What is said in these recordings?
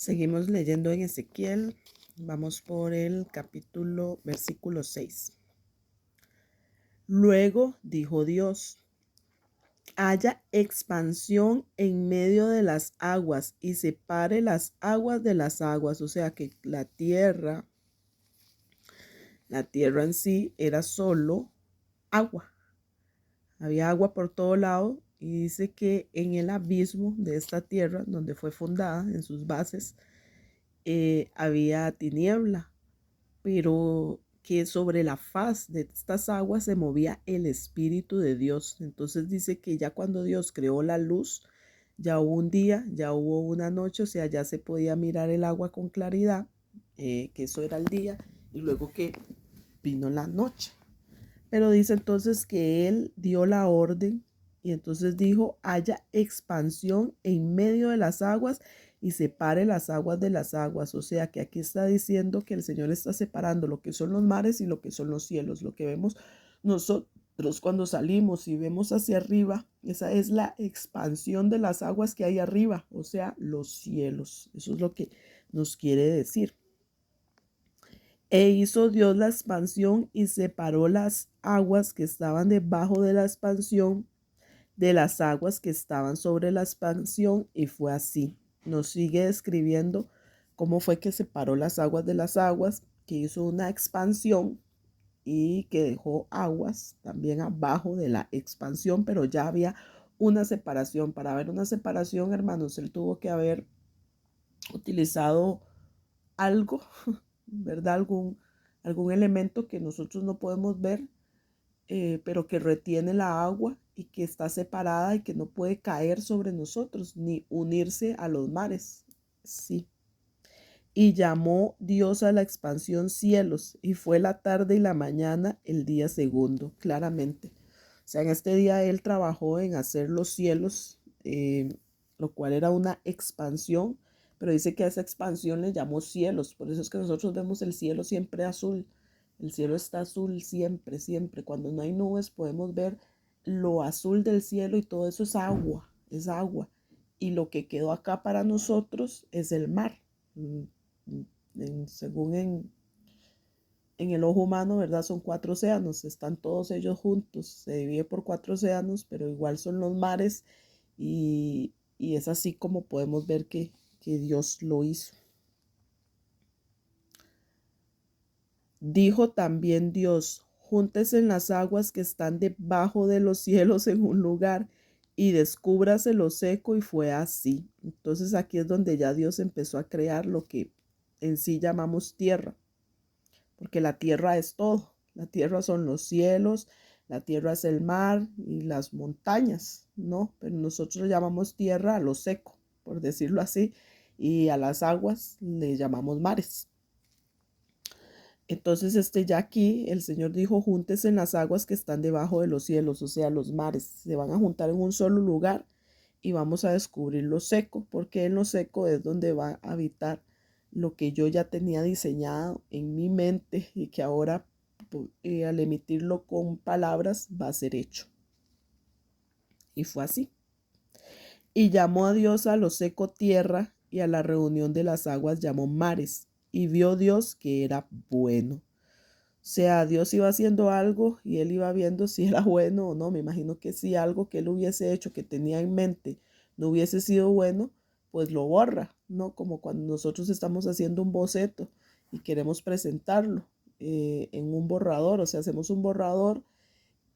Seguimos leyendo en Ezequiel. Vamos por el versículo 6. Luego dijo Dios: haya expansión en medio de las aguas y separe las aguas de las aguas. O sea que la tierra en sí era solo agua. Había agua por todo lado y dice que en el abismo de esta tierra, donde fue fundada, en sus bases, había tiniebla, pero que sobre la faz de estas aguas se movía el Espíritu de Dios. Entonces dice que ya cuando Dios creó la luz, ya hubo un día, ya hubo una noche, o sea, ya se podía mirar el agua con claridad, que eso era el día, y luego que vino la noche. Pero dice entonces que Él dio la orden y entonces dijo: haya expansión en medio de las aguas y separe las aguas de las aguas. O sea que aquí está diciendo que el Señor está separando lo que son los mares y lo que son los cielos. Lo que vemos nosotros cuando salimos y vemos hacia arriba, esa es la expansión de las aguas que hay arriba, o sea, los cielos. Eso es lo que nos quiere decir. E hizo Dios la expansión y separó las aguas que estaban debajo de la expansión de las aguas que estaban sobre la expansión, y fue así. Nos sigue describiendo cómo fue que separó las aguas de las aguas, que hizo una expansión y que dejó aguas también abajo de la expansión, pero ya había una separación. Para ver una separación, hermanos, él tuvo que haber utilizado algo, ¿verdad? Algún elemento que nosotros no podemos ver, pero que retiene la agua y que está separada y que no puede caer sobre nosotros ni unirse a los mares. Sí. Y llamó Dios a la expansión cielos, y fue la tarde y la mañana el día segundo, claramente. O sea, en este día él trabajó en hacer los cielos, lo cual era una expansión, pero dice que a esa expansión le llamó cielos. Por eso es que nosotros vemos el cielo siempre azul. El cielo está azul siempre, siempre. Cuando no hay nubes podemos ver lo azul del cielo y todo eso es agua, es agua. Y lo que quedó acá para nosotros es el mar. Según en el ojo humano, ¿verdad? Son 4 océanos, están todos ellos juntos, se divide por 4 océanos, pero igual son los mares y es así como podemos ver que Dios lo hizo. Dijo también Dios: júntese en las aguas que están debajo de los cielos en un lugar y descúbrase lo seco, y fue así. Entonces aquí es donde ya Dios empezó a crear lo que en sí llamamos tierra, porque la tierra es todo. La tierra son los cielos, la tierra es el mar y las montañas, ¿no? Pero nosotros le llamamos tierra a lo seco, por decirlo así, y a las aguas le llamamos mares. Entonces, ya aquí el Señor dijo: júntese en las aguas que están debajo de los cielos, o sea, los mares. Se van a juntar en un solo lugar y vamos a descubrir lo seco, porque en lo seco es donde va a habitar lo que yo ya tenía diseñado en mi mente y que ahora al emitirlo con palabras va a ser hecho. Y fue así. Y llamó a Dios a lo seco tierra, y a la reunión de las aguas llamó mares. Y vio Dios que era bueno. O sea, Dios iba haciendo algo y él iba viendo si era bueno o no. Me imagino que si algo que él hubiese hecho, que tenía en mente, no hubiese sido bueno, pues lo borra, ¿no? Como cuando nosotros estamos haciendo un boceto y queremos presentarlo en un borrador. O sea, hacemos un borrador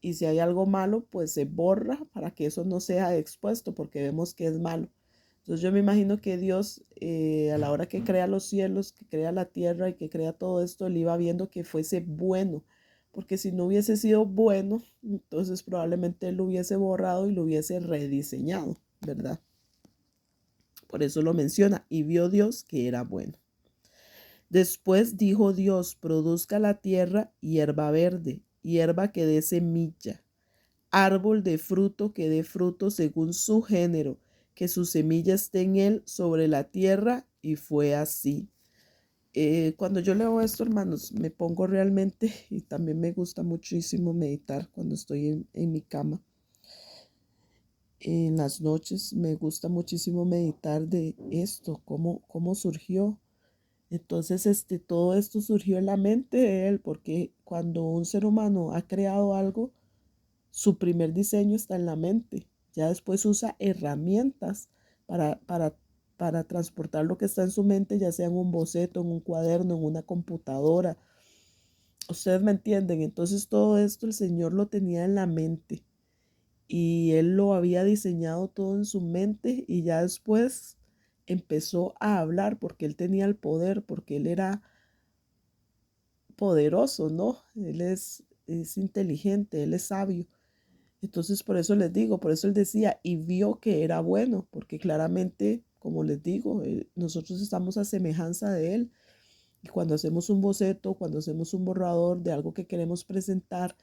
y si hay algo malo, pues se borra para que eso no sea expuesto, porque vemos que es malo. Entonces yo me imagino que Dios, a la hora que crea los cielos, que crea la tierra y que crea todo esto, él iba viendo que fuese bueno, porque si no hubiese sido bueno, entonces probablemente él lo hubiese borrado y lo hubiese rediseñado, ¿verdad? Por eso lo menciona: y vio Dios que era bueno. Después dijo Dios: produzca la tierra hierba verde, hierba que dé semilla, árbol de fruto que dé fruto según su género, que su semilla esté en él sobre la tierra. Y fue así. Cuando yo leo esto, hermanos, me pongo realmente, y también me gusta muchísimo meditar cuando estoy en mi cama. En las noches me gusta muchísimo meditar de esto, cómo surgió. Entonces, todo esto surgió en la mente de él, porque cuando un ser humano ha creado algo, su primer diseño está en la mente. Ya después usa herramientas para, para, para transportar lo que está en su mente, ya sea en un boceto, en un cuaderno, en una computadora. Ustedes me entienden. Entonces todo esto el Señor lo tenía en la mente y Él lo había diseñado todo en su mente y ya después empezó a hablar porque Él tenía el poder, porque Él era poderoso, ¿no? Él es inteligente, Él es sabio. Entonces, por eso les digo, por eso él decía, y vio que era bueno, porque claramente, como les digo, nosotros estamos a semejanza de él. Y cuando hacemos un boceto, cuando hacemos un borrador de algo que queremos presentar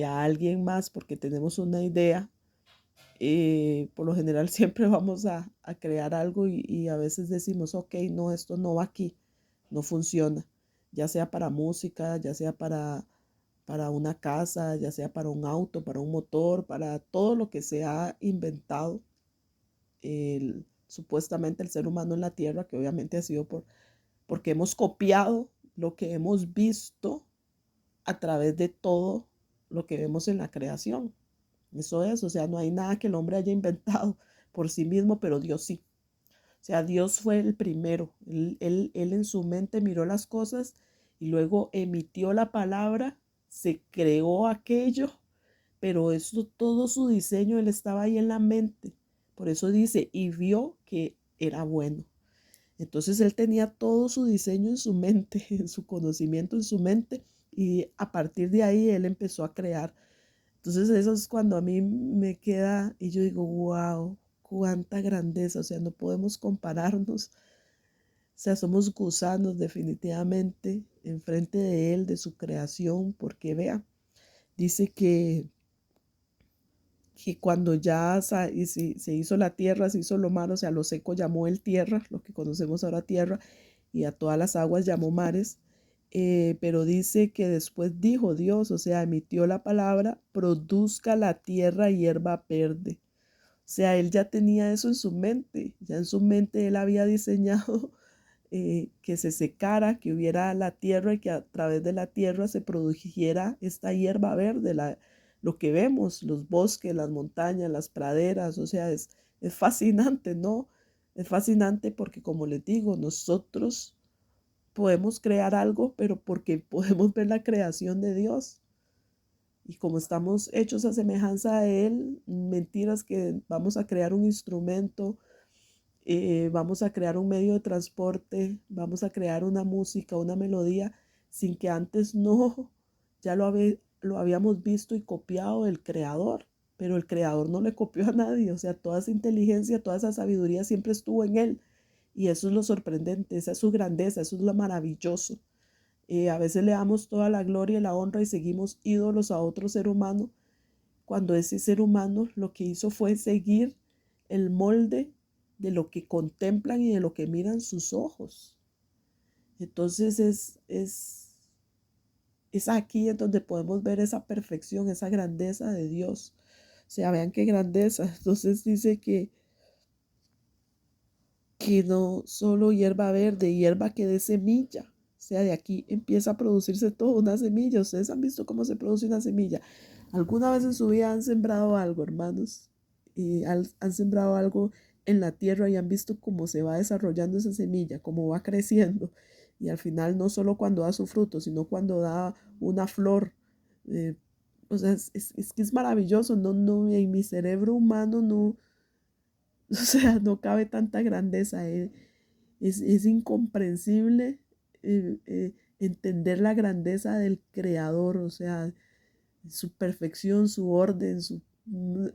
a alguien más, porque tenemos una idea, por lo general siempre vamos a crear algo y a veces decimos, ok, no, esto no va aquí, no funciona, ya sea para música, ya sea para una casa, ya sea para un auto, para un motor, para todo lo que se ha inventado supuestamente el ser humano en la tierra, que obviamente ha sido porque hemos copiado lo que hemos visto a través de todo lo que vemos en la creación. Eso es, o sea, no hay nada que el hombre haya inventado por sí mismo, pero Dios sí. O sea, Dios fue el primero. Él en su mente miró las cosas y luego emitió la palabra, se creó aquello, pero eso, todo su diseño, él estaba ahí en la mente. Por eso dice, y vio que era bueno. Entonces él tenía todo su diseño en su mente, en su conocimiento en su mente, y a partir de ahí él empezó a crear. Entonces eso es cuando a mí me queda y yo digo, wow, cuánta grandeza, o sea, no podemos compararnos, o sea, somos gusanos definitivamente enfrente de él, de su creación, porque vea, dice que cuando ya se hizo la tierra, se hizo lo malo, o sea, lo seco llamó él tierra, lo que conocemos ahora tierra, y a todas las aguas llamó mares. Pero dice que después dijo Dios, o sea, emitió la palabra, produzca la tierra hierba verde. O sea, él ya tenía eso en su mente, ya en su mente él había diseñado que se secara, que hubiera la tierra y que a través de la tierra se produjera esta hierba verde, lo que vemos, los bosques, las montañas, las praderas, o sea, es fascinante, ¿no? Es fascinante porque, como les digo, nosotros podemos crear algo, pero porque podemos ver la creación de Dios. Y como estamos hechos a semejanza de Él, mentiras que vamos a crear un instrumento, vamos a crear un medio de transporte, vamos a crear una música, una melodía, sin que antes no, ya lo habíamos visto y copiado del creador, pero el creador no le copió a nadie, o sea, toda esa inteligencia, toda esa sabiduría siempre estuvo en él. Y eso es lo sorprendente, esa es su grandeza, eso es lo maravilloso. A veces le damos toda la gloria y la honra y seguimos ídolos a otro ser humano, cuando ese ser humano lo que hizo fue seguir el molde de lo que contemplan y de lo que miran sus ojos. Entonces es aquí en donde podemos ver esa perfección, esa grandeza de Dios. O sea, vean qué grandeza. Entonces dice que no solo hierba verde, hierba que dé semilla. O sea, de aquí empieza a producirse todo, una semilla. Ustedes han visto cómo se produce una semilla. ¿Alguna vez en su vida han sembrado algo, hermanos? Y han sembrado algo en la tierra y han visto cómo se va desarrollando esa semilla, cómo va creciendo. Y al final no solo cuando da su fruto, sino cuando da una flor. Eh, o sea, es que es maravilloso. No, no, en mi cerebro humano no, o sea, no cabe tanta grandeza. Es incomprensible entender la grandeza del creador, o sea, su perfección, su orden,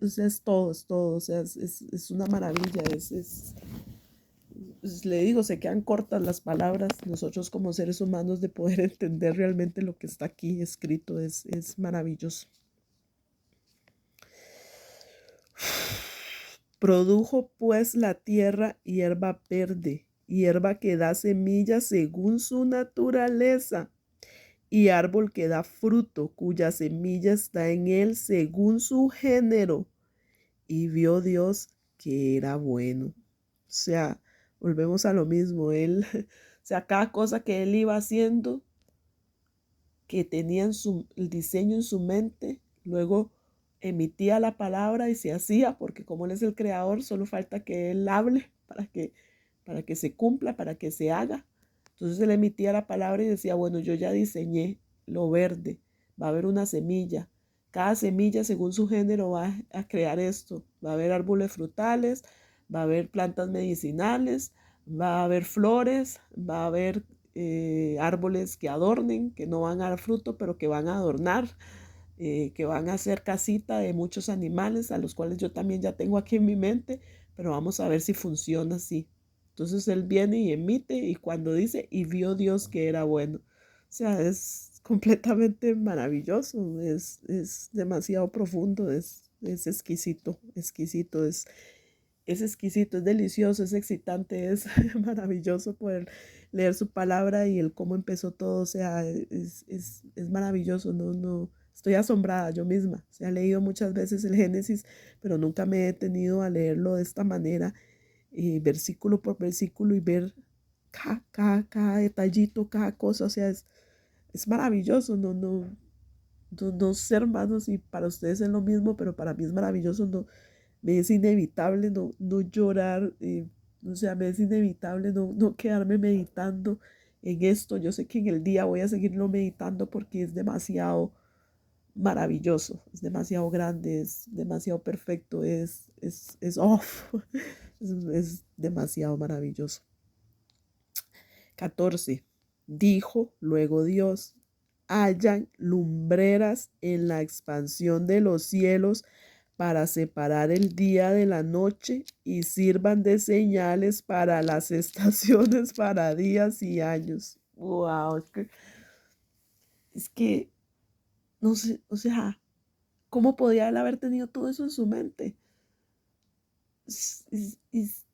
o sea, es todo, o sea, es una maravilla, le digo, se quedan cortas las palabras nosotros como seres humanos de poder entender realmente lo que está aquí escrito, es maravilloso. Produjo pues la tierra hierba verde, hierba que da semillas según su naturaleza, y árbol que da fruto, cuya semilla está en él según su género, y vio Dios que era bueno. O sea, volvemos a lo mismo. Él, o sea, cada cosa que él iba haciendo, que tenía el diseño en su mente, luego emitía la palabra y se hacía, porque como él es el creador, solo falta que él hable para que se cumpla, para que se haga. Entonces él emitía la palabra y decía, bueno, yo ya diseñé lo verde, va a haber una semilla. Cada semilla, según su género, va a crear esto. Va a haber árboles frutales, va a haber plantas medicinales, va a haber flores, va a haber árboles que adornen, que no van a dar fruto, pero que van a adornar, que van a ser casita de muchos animales, a los cuales yo también ya tengo aquí en mi mente, pero vamos a ver si funciona así. Entonces él viene y emite y cuando dice, y vio Dios que era bueno. O sea, es completamente maravilloso, es demasiado profundo, es exquisito, exquisito, es exquisito, es delicioso, es excitante, es maravilloso poder leer su palabra y el cómo empezó todo, o sea, es maravilloso, no, estoy asombrada yo misma, o sea, he leído muchas veces el Génesis, pero nunca me he detenido a leerlo de esta manera, versículo por versículo y ver cada detallito, cada cosa, o sea, es maravilloso, no sé, hermanos, y para ustedes es lo mismo, pero para mí es maravilloso, no, me es inevitable no llorar, o sea, me es inevitable no quedarme meditando en esto. Yo sé que en el día voy a seguirlo meditando porque es demasiado maravilloso, es demasiado grande, es demasiado perfecto, es demasiado maravilloso. 14. Dijo luego Dios, hayan lumbreras en la expansión de los cielos para separar el día de la noche y sirvan de señales para las estaciones, para días y años. Wow, es que no sé, o sea, ¿cómo podía él haber tenido todo eso en su mente? Es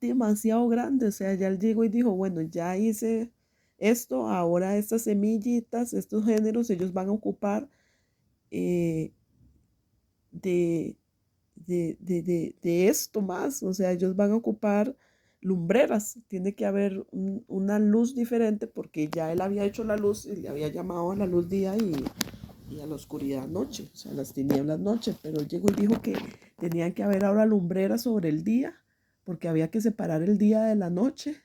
demasiado grande, o sea, ya él llegó y dijo, bueno, ya hice esto, ahora estas semillitas, estos géneros, ellos van a ocupar eh, de, de esto más, o sea, ellos van a ocupar lumbreras, tiene que haber una luz diferente porque ya él había hecho la luz y le había llamado a la luz día y a la oscuridad noche, o sea, las tinieblas noche, pero él llegó y dijo que tenían que haber ahora lumbreras sobre el día porque había que separar el día de la noche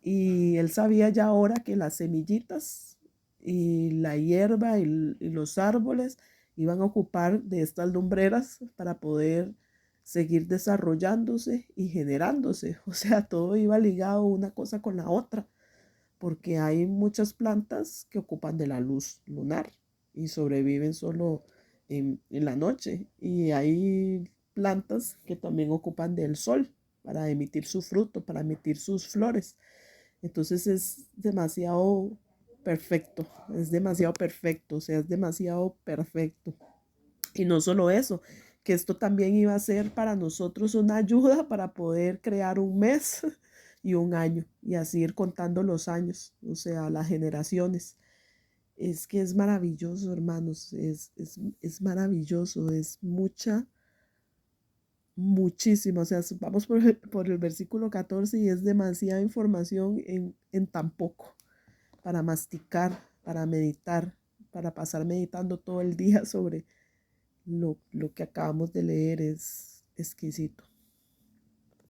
y él sabía ya ahora que las semillitas y la hierba y los árboles iban a ocupar de estas lumbreras para poder seguir desarrollándose y generándose. O sea, todo iba ligado una cosa con la otra, porque hay muchas plantas que ocupan de la luz lunar y sobreviven solo en la noche. Y hay plantas que también ocupan del sol para emitir su fruto, para emitir sus flores. Entonces es demasiado perfecto, es demasiado perfecto, o sea, es demasiado perfecto. Y no solo eso, que esto también iba a ser para nosotros una ayuda para poder crear un mes y un año y así ir contando los años, o sea, las generaciones. Es que es maravilloso, hermanos, es maravilloso, es muchísimo, o sea, vamos por el versículo 14 y es demasiada información en tan poco para masticar, para meditar, para pasar meditando todo el día sobre lo que acabamos de leer, es exquisito,